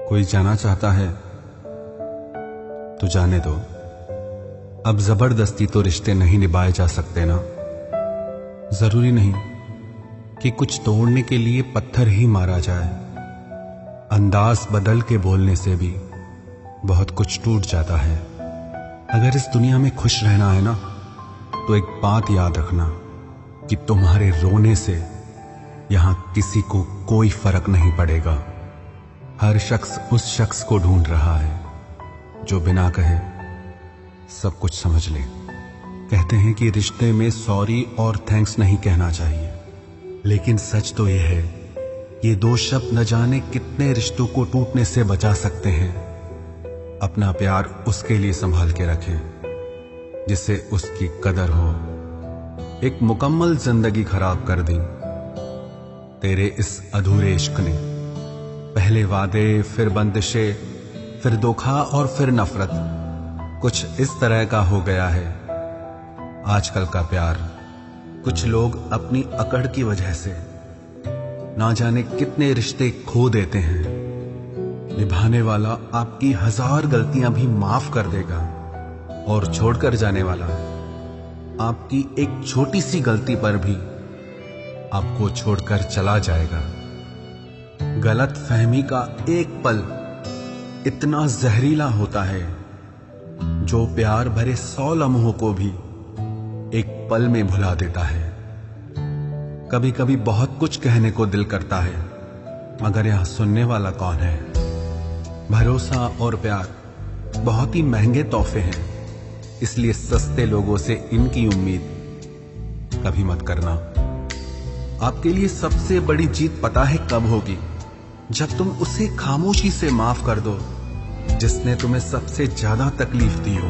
कोई जाना चाहता है तो जाने दो। अब जबरदस्ती तो रिश्ते नहीं निभाए जा सकते ना। जरूरी नहीं कि कुछ तोड़ने के लिए पत्थर ही मारा जाए। अंदाज बदल के बोलने से भी बहुत कुछ टूट जाता है। अगर इस दुनिया में खुश रहना है ना, तो एक बात याद रखना कि तुम्हारे रोने से यहां किसी को कोई फर्क नहीं पड़ेगा। हर शख्स उस शख्स को ढूंढ रहा है जो बिना कहे सब कुछ समझ ले। कहते हैं कि रिश्ते में सॉरी और थैंक्स नहीं कहना चाहिए, लेकिन सच तो यह है ये दो शब्द न जाने कितने रिश्तों को टूटने से बचा सकते हैं। अपना प्यार उसके लिए संभाल के रखें जिससे उसकी कदर हो। एक मुकम्मल जिंदगी खराब कर दी तेरे इस अधूरे इश्क ने। पहले वादे, फिर बंदिशें, फिर धोखा और फिर नफरत। कुछ इस तरह का हो गया है आजकल का प्यार। कुछ लोग अपनी अकड़ की वजह से ना जाने कितने रिश्ते खो देते हैं। निभाने वाला आपकी 1000 गलतियां भी माफ कर देगा और छोड़कर जाने वाला आपकी एक छोटी सी गलती पर भी आपको छोड़कर चला जाएगा। गलत फहमी का एक पल इतना जहरीला होता है जो प्यार भरे 100 लम्हों को भी एक पल में भुला देता है। कभी कभी बहुत कुछ कहने को दिल करता है, मगर यहां सुनने वाला कौन है। भरोसा और प्यार बहुत ही महंगे तोहफे हैं, इसलिए सस्ते लोगों से इनकी उम्मीद कभी मत करना। आपके लिए सबसे बड़ी जीत पता है कब होगी? जब तुम उसे खामोशी से माफ कर दो जिसने तुम्हें सबसे ज्यादा तकलीफ दी हो।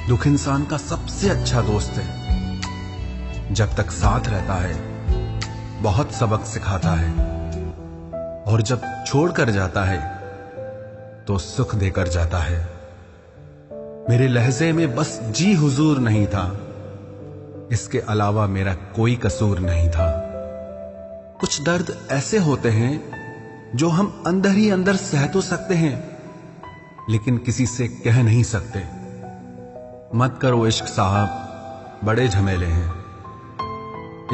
दुख इंसान का सबसे अच्छा दोस्त है। जब तक साथ रहता है बहुत सबक सिखाता है, और जब छोड़कर जाता है तो सुख देकर जाता है। मेरे लहजे में बस जी हुजूर नहीं था, इसके अलावा मेरा कोई कसूर नहीं था। कुछ दर्द ऐसे होते हैं जो हम अंदर ही अंदर सह तो सकते हैं, लेकिन किसी से कह नहीं सकते। मत करो इश्क साहब, बड़े झमेले हैं।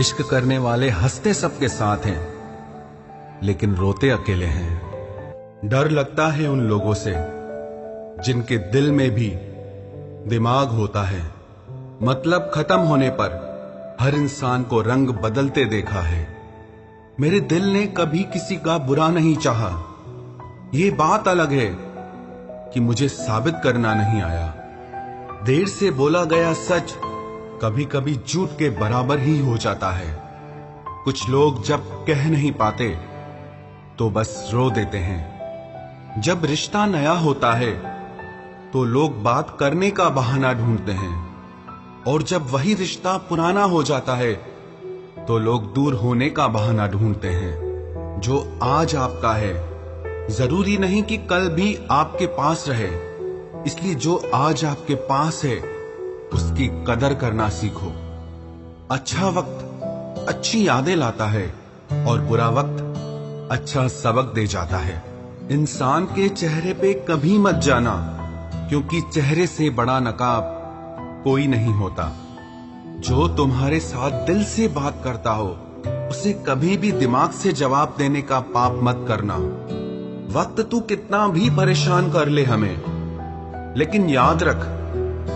इश्क करने वाले हंसते सबके साथ हैं, लेकिन रोते अकेले हैं। डर लगता है उन लोगों से जिनके दिल में भी दिमाग होता है। मतलब खत्म होने पर हर इंसान को रंग बदलते देखा है। मेरे दिल ने कभी किसी का बुरा नहीं चाहा। ये बात अलग है कि मुझे साबित करना नहीं आया। देर से बोला गया सच कभी कभी झूठ के बराबर ही हो जाता है। कुछ लोग जब कह नहीं पाते तो बस रो देते हैं। जब रिश्ता नया होता है तो लोग बात करने का बहाना ढूंढते हैं, और जब वही रिश्ता पुराना हो जाता है तो लोग दूर होने का बहाना ढूंढते हैं। जो आज आपका है जरूरी नहीं कि कल भी आपके पास रहे, इसलिए जो आज आपके पास है उसकी कदर करना सीखो। अच्छा वक्त अच्छी यादें लाता है और बुरा वक्त अच्छा सबक दे जाता है। इंसान के चेहरे पे कभी मत जाना, क्योंकि चेहरे से बड़ा नकाब कोई नहीं होता। जो तुम्हारे साथ दिल से बात करता हो उसे कभी भी दिमाग से जवाब देने का पाप मत करना। वक्त तू कितना भी परेशान कर ले हमें, लेकिन याद रख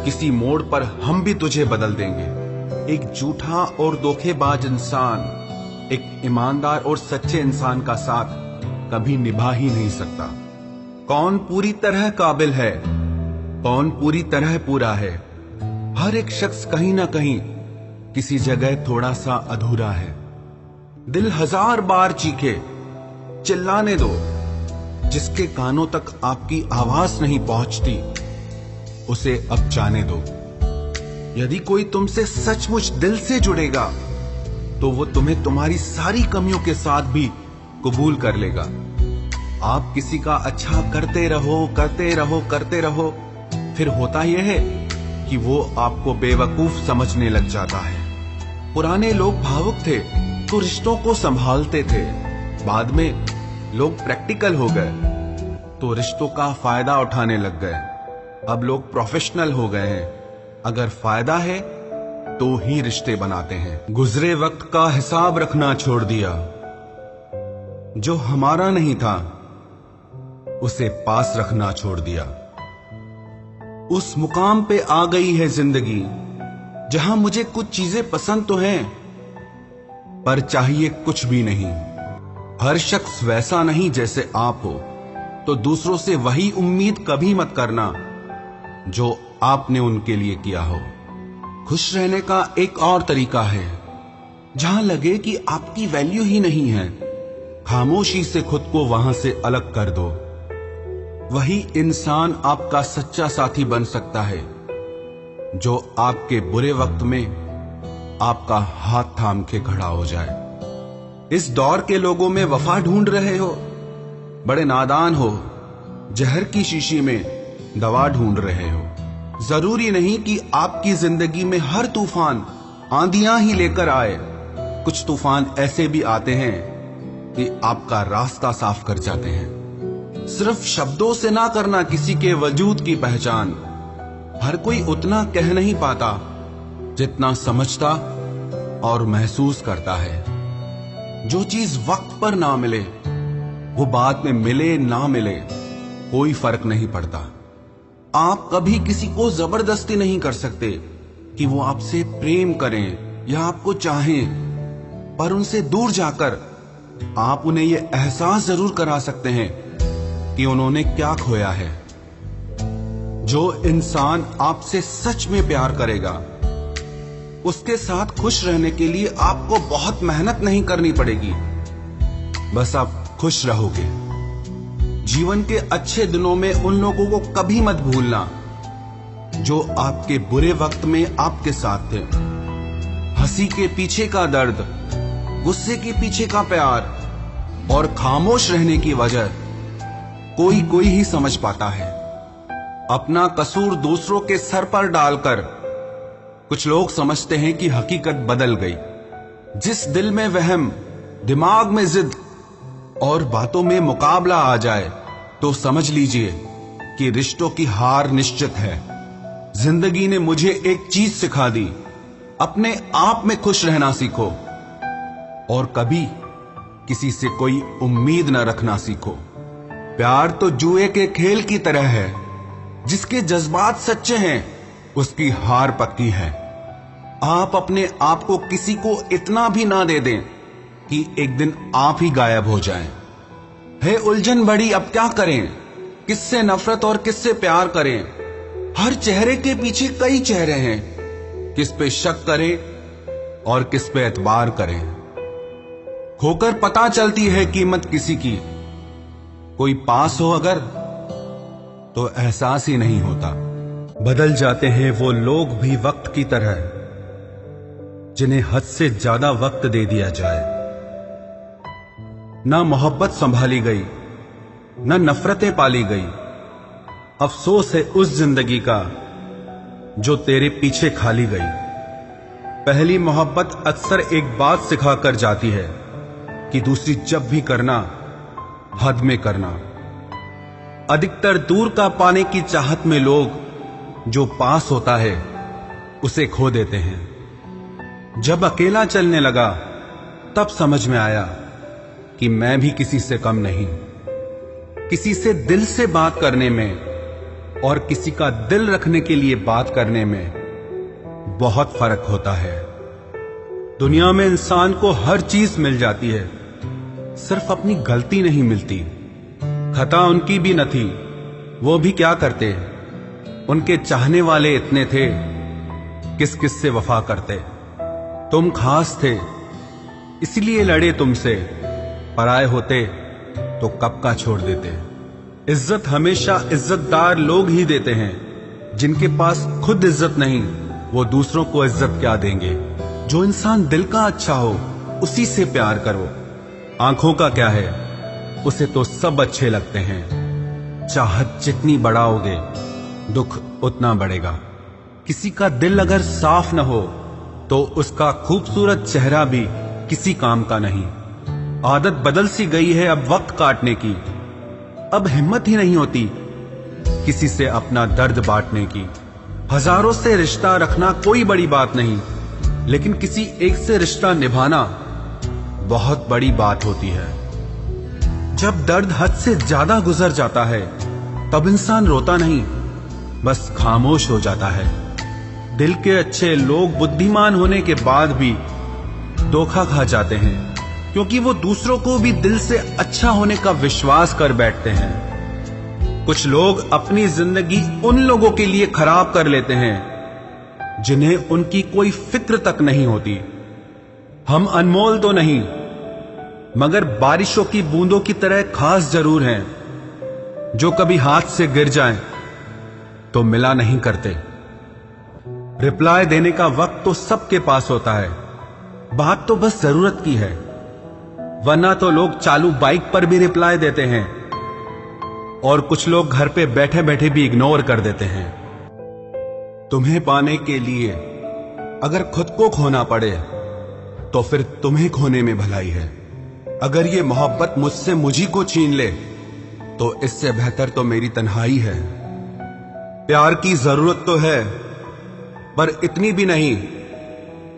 किसी मोड़ पर हम भी तुझे बदल देंगे। एक झूठा और धोखेबाज इंसान एक ईमानदार और सच्चे इंसान का साथ कभी निभा ही नहीं सकता। कौन पूरी तरह काबिल है, कौन पूरी तरह पूरा है? हर एक शख्स कहीं ना कहीं किसी जगह थोड़ा सा अधूरा है। दिल 1000 बार चीखे, चिल्लाने दो। जिसके कानों तक आपकी आवाज नहीं पहुंचती उसे अब जाने दो। यदि कोई तुमसे सचमुच दिल से जुड़ेगा तो वो तुम्हें तुम्हारी सारी कमियों के साथ भी कबूल कर लेगा। आप किसी का अच्छा करते रहो करते रहो करते रहो, फिर होता यह है कि वो आपको बेवकूफ समझने लग जाता है। पुराने लोग भावुक थे तो रिश्तों को संभालते थे, बाद में लोग प्रैक्टिकल हो गए तो रिश्तों का फायदा उठाने लग गए। अब लोग प्रोफेशनल हो गए हैं। अगर फायदा है तो ही रिश्ते बनाते हैं। गुजरे वक्त का हिसाब रखना छोड़ दिया। जो हमारा नहीं था उसे पास रखना छोड़ दिया। उस मुकाम पे आ गई है जिंदगी जहां मुझे कुछ चीजें पसंद तो हैं, पर चाहिए कुछ भी नहीं। हर शख्स वैसा नहीं जैसे आप हो, तो दूसरों से वही उम्मीद कभी मत करना जो आपने उनके लिए किया हो। खुश रहने का एक और तरीका है, जहां लगे कि आपकी वैल्यू ही नहीं है, खामोशी से खुद को वहां से अलग कर दो। वही इंसान आपका सच्चा साथी बन सकता है जो आपके बुरे वक्त में आपका हाथ थाम के खड़ा हो जाए। इस दौर के लोगों में वफा ढूंढ रहे हो, बड़े नादान हो। जहर की शीशी में दवा ढूंढ रहे हो। जरूरी नहीं कि आपकी जिंदगी में हर तूफान आंधियां ही लेकर आए। कुछ तूफान ऐसे भी आते हैं कि आपका रास्ता साफ कर जाते हैं। सिर्फ शब्दों से ना करना किसी के वजूद की पहचान। हर कोई उतना कह नहीं पाता जितना समझता और महसूस करता है। जो चीज वक्त पर ना मिले वो बाद में मिले ना मिले कोई फर्क नहीं पड़ता। आप कभी किसी को जबरदस्ती नहीं कर सकते कि वो आपसे प्रेम करें या आपको चाहें, पर उनसे दूर जाकर आप उन्हें यह एहसास जरूर करा सकते हैं कि उन्होंने क्या खोया है। जो इंसान आपसे सच में प्यार करेगा उसके साथ खुश रहने के लिए आपको बहुत मेहनत नहीं करनी पड़ेगी, बस आप खुश रहोगे। जीवन के अच्छे दिनों में उन लोगों को कभी मत भूलना जो आपके बुरे वक्त में आपके साथ थे। हंसी के पीछे का दर्द, गुस्से के पीछे का प्यार और खामोश रहने की वजह कोई ही समझ पाता है। अपना कसूर दूसरों के सर पर डालकर कुछ लोग समझते हैं कि हकीकत बदल गई। जिस दिल में वहम, दिमाग में जिद और बातों में मुकाबला आ जाए तो समझ लीजिए कि रिश्तों की हार निश्चित है। जिंदगी ने मुझे एक चीज सिखा दी, अपने आप में खुश रहना सीखो और कभी किसी से कोई उम्मीद न रखना सीखो। प्यार तो जुए के खेल की तरह है, जिसके जज्बात सच्चे हैं उसकी हार पक्की है। आप अपने आप को किसी को इतना भी ना दे दें कि एक दिन आप ही गायब हो जाएं। है उलझन बड़ी, अब क्या करें, किससे नफरत और किससे प्यार करें। हर चेहरे के पीछे कई चेहरे हैं, किस पे शक करें और किस पे एतबार करें। खोकर पता चलती है कीमत किसी की, कोई पास हो अगर तो एहसास ही नहीं होता। बदल जाते हैं वो लोग भी वक्त की तरह जिन्हें हद से ज्यादा वक्त दे दिया जाए। ना मोहब्बत संभाली गई, ना नफरतें पाली गई। अफसोस है उस जिंदगी का जो तेरे पीछे खाली गई। पहली मोहब्बत अक्सर एक बात सिखा कर जाती है कि दूसरी जब भी करना हद में करना। अधिकतर दूर का पाने की चाहत में लोग जो पास होता है उसे खो देते हैं। जब अकेला चलने लगा तब समझ में आया कि मैं भी किसी से कम नहीं। किसी से दिल से बात करने में और किसी का दिल रखने के लिए बात करने में बहुत फर्क होता है। दुनिया में इंसान को हर चीज मिल जाती है, सिर्फ अपनी गलती नहीं मिलती। खता उनकी भी न थी, वो भी क्या करते। उनके चाहने वाले इतने थे, किस किस से वफा करते। तुम खास थे इसलिए लड़े तुमसे, पराए होते तो कब का छोड़ देते। इज्जत हमेशा इज्जतदार लोग ही देते हैं। जिनके पास खुद इज्जत नहीं वो दूसरों को इज्जत क्या देंगे। जो इंसान दिल का अच्छा हो उसी से प्यार करो। आंखों का क्या है, उसे तो सब अच्छे लगते हैं। चाहत जितनी बढ़ाओगे दुख उतना बढ़ेगा। किसी का दिल अगर साफ न हो तो उसका खूबसूरत चेहरा भी किसी काम का नहीं। आदत बदल सी गई है अब वक्त काटने की। अब हिम्मत ही नहीं होती किसी से अपना दर्द बांटने की। हजारों से रिश्ता रखना कोई बड़ी बात नहीं, लेकिन किसी एक से रिश्ता निभाना बहुत बड़ी बात होती है। जब दर्द हद से ज्यादा गुजर जाता है तब इंसान रोता नहीं, बस खामोश हो जाता है। दिल के अच्छे लोग बुद्धिमान होने के बाद भी धोखा खा जाते हैं, क्योंकि वो दूसरों को भी दिल से अच्छा होने का विश्वास कर बैठते हैं। कुछ लोग अपनी जिंदगी उन लोगों के लिए खराब कर लेते हैं जिन्हें उनकी कोई फिक्र तक नहीं होती। हम अनमोल तो नहीं, मगर बारिशों की बूंदों की तरह खास जरूर हैं, जो कभी हाथ से गिर जाएं तो मिला नहीं करते। रिप्लाई देने का वक्त तो सबके पास होता है, बात तो बस जरूरत की है। वरना तो लोग चालू बाइक पर भी रिप्लाई देते हैं और कुछ लोग घर पे बैठे बैठे भी इग्नोर कर देते हैं। तुम्हें पाने के लिए अगर खुद को खोना पड़े तो फिर तुम्हें खोने में भलाई है। अगर ये मोहब्बत मुझसे मुझी को छीन ले तो इससे बेहतर तो मेरी तन्हाई है। प्यार की जरूरत तो है, पर इतनी भी नहीं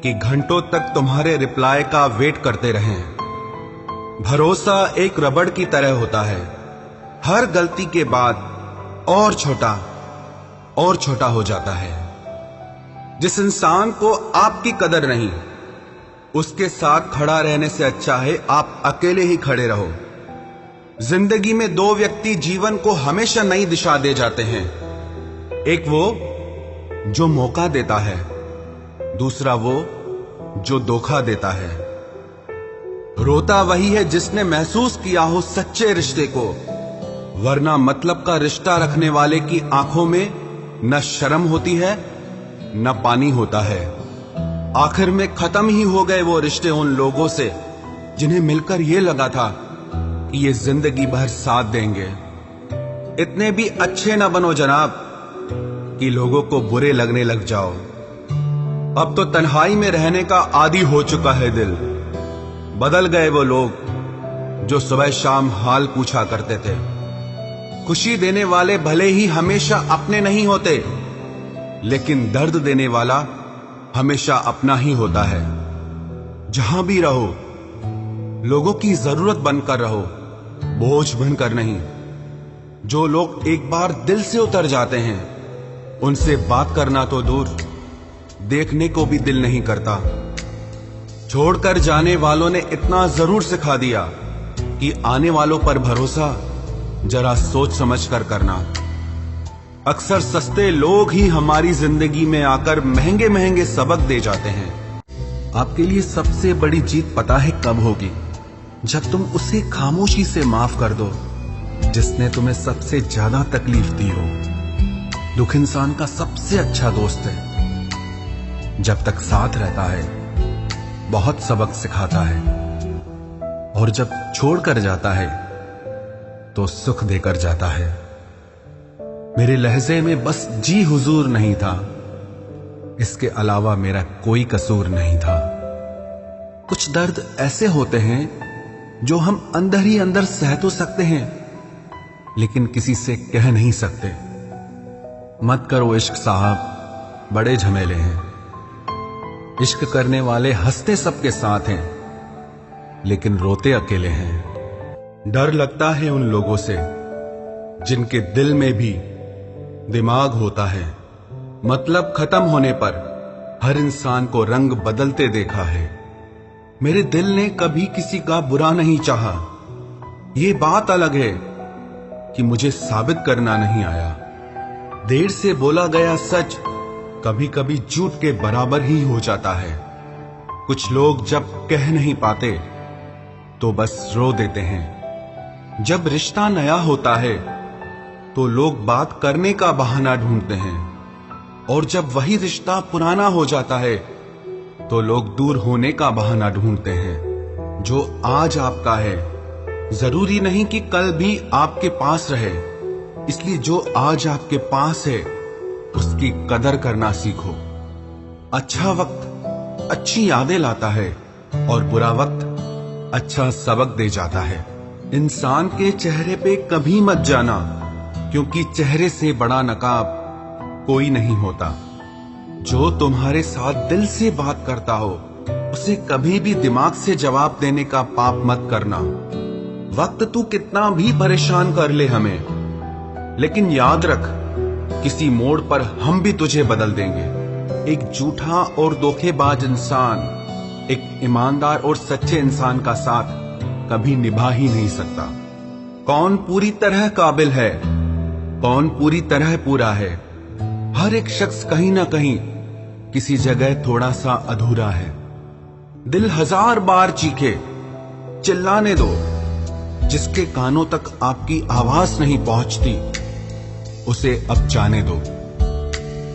कि घंटों तक तुम्हारे रिप्लाई का वेट करते रहें। भरोसा एक रबड़ की तरह होता है, हर गलती के बाद और छोटा हो जाता है। जिस इंसान को आपकी कदर नहीं, उसके साथ खड़ा रहने से अच्छा है आप अकेले ही खड़े रहो। जिंदगी में दो व्यक्ति जीवन को हमेशा नई दिशा दे जाते हैं। एक वो जो मौका देता है, दूसरा वो जो धोखा देता है। रोता वही है जिसने महसूस किया हो सच्चे रिश्ते को, वरना मतलब का रिश्ता रखने वाले की आंखों में न शर्म होती है न पानी होता है। आखिर में खत्म ही हो गए वो रिश्ते उन लोगों से जिन्हें मिलकर ये लगा था कि ये जिंदगी भर साथ देंगे। इतने भी अच्छे न बनो जनाब कि लोगों को बुरे लगने लग जाओ। अब तो तन्हाई में रहने का आदी हो चुका है दिल। बदल गए वो लोग जो सुबह शाम हाल पूछा करते थे। खुशी देने वाले भले ही हमेशा अपने नहीं होते, लेकिन दर्द देने वाला हमेशा अपना ही होता है। जहां भी रहो लोगों की जरूरत बनकर रहो, बोझ बनकर नहीं। जो लोग एक बार दिल से उतर जाते हैं उनसे बात करना तो दूर, देखने को भी दिल नहीं करता। छोड़कर जाने वालों ने इतना जरूर सिखा दिया कि आने वालों पर भरोसा जरा सोच समझ कर करना। अक्सर सस्ते लोग ही हमारी जिंदगी में आकर महंगे महंगे सबक दे जाते हैं। आपके लिए सबसे बड़ी जीत पता है कब होगी? जब तुम उसे खामोशी से माफ कर दो जिसने तुम्हें सबसे ज्यादा तकलीफ दी हो। दुख इंसान का सबसे अच्छा दोस्त है। जब तक साथ रहता है बहुत सबक सिखाता है, और जब छोड़कर जाता है तो सुख देकर जाता है। मेरे लहजे में बस जी हुजूर नहीं था, इसके अलावा मेरा कोई कसूर नहीं था। कुछ दर्द ऐसे होते हैं जो हम अंदर ही अंदर सह तो सकते हैं, लेकिन किसी से कह नहीं सकते। मत करो इश्क साहब, बड़े झमेले हैं। इश्क करने वाले हंसते सबके साथ हैं, लेकिन रोते अकेले हैं। डर लगता है उन लोगों से जिनके दिल में भी दिमाग होता है। मतलब खत्म होने पर हर इंसान को रंग बदलते देखा है। मेरे दिल ने कभी किसी का बुरा नहीं चाहा। ये बात अलग है कि मुझे साबित करना नहीं आया। देर से बोला गया सच कभी कभी झूठ के बराबर ही हो जाता है। कुछ लोग जब कह नहीं पाते तो बस रो देते हैं। जब रिश्ता नया होता है तो लोग बात करने का बहाना ढूंढते हैं, और जब वही रिश्ता पुराना हो जाता है तो लोग दूर होने का बहाना ढूंढते हैं। जो आज आपका है जरूरी नहीं कि कल भी आपके पास रहे, इसलिए जो आज आपके पास है उसकी कदर करना सीखो। अच्छा वक्त अच्छी यादें लाता है और बुरा वक्त अच्छा सबक दे जाता है। इंसान के चेहरे पे कभी मत जाना, क्योंकि चेहरे से बड़ा नकाब कोई नहीं होता। जो तुम्हारे साथ दिल से बात करता हो उसे कभी भी दिमाग से जवाब देने का पाप मत करना। वक्त तू कितना भी परेशान कर ले हमें, लेकिन याद रख किसी मोड़ पर हम भी तुझे बदल देंगे। एक झूठा और धोखेबाज इंसान एक ईमानदार और सच्चे इंसान का साथ कभी निभा ही नहीं सकता। कौन पूरी तरह काबिल है, कौन पूरी तरह पूरा है। हर एक शख्स कहीं ना कहीं किसी जगह थोड़ा सा अधूरा है। दिल 1000 बार चीखे, चिल्लाने दो। जिसके कानों तक आपकी आवाज नहीं पहुंचती उसे अब जाने दो।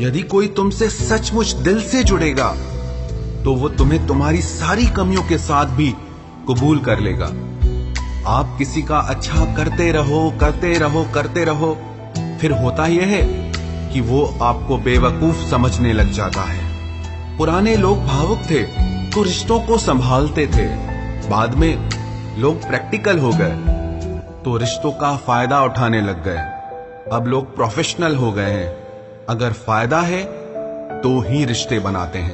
यदि कोई तुमसे सचमुच दिल से जुड़ेगा तो वो तुम्हें तुम्हारी सारी कमियों के साथ भी कबूल कर लेगा। आप किसी का अच्छा करते रहो करते रहो करते रहो, फिर होता यह है कि वो आपको बेवकूफ समझने लग जाता है। पुराने लोग भावुक थे तो रिश्तों को संभालते थे, बाद में लोग प्रैक्टिकल हो गए तो रिश्तों का फायदा उठाने लग गए। अब लोग प्रोफेशनल हो गए हैं, अगर फायदा है तो ही रिश्ते बनाते हैं।